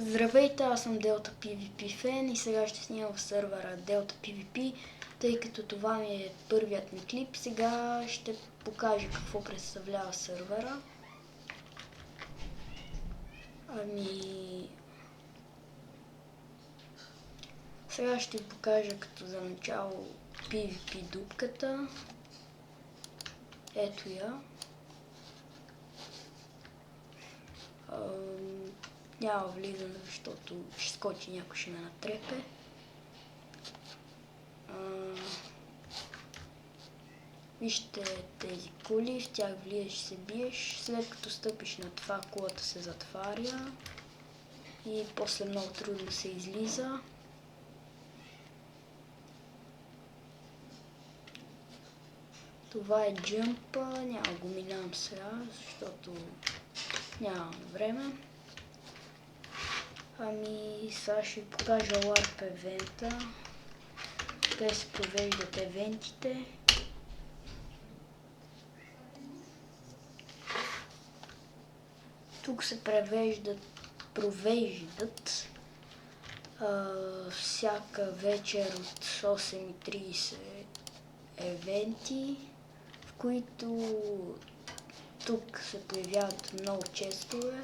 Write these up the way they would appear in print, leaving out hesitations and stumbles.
Здравейте, аз съм Delta PvP фен и сега ще снимам в сървъра Delta PvP, тъй като това ми е първият ми клип. Сега ще покажа какво представлява сървъра. Сега ще ви покажа като за начало PvP дупката. Ето я. Няма влизане, защото ще скочи някой, ще ме натрепе. Вижте тези кули, в тях влизаш, се биеш, след като стъпиш на това, кулата се затваря и после много трудно се излиза. Това е джъмпа, няма го минавам сега, защото нямам време. Сега ще ви покажа LARP евента. Те се провеждат евентите. Тук се провеждат всяка вечер от 8:30 евенти, в които тук се появяват много честове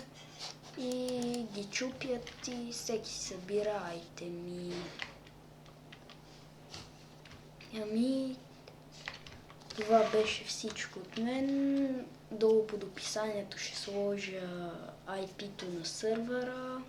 и ги чупят и всеки събира айтеми. Това беше всичко от мен. Долу под описанието ще сложа IP-то на сървъра.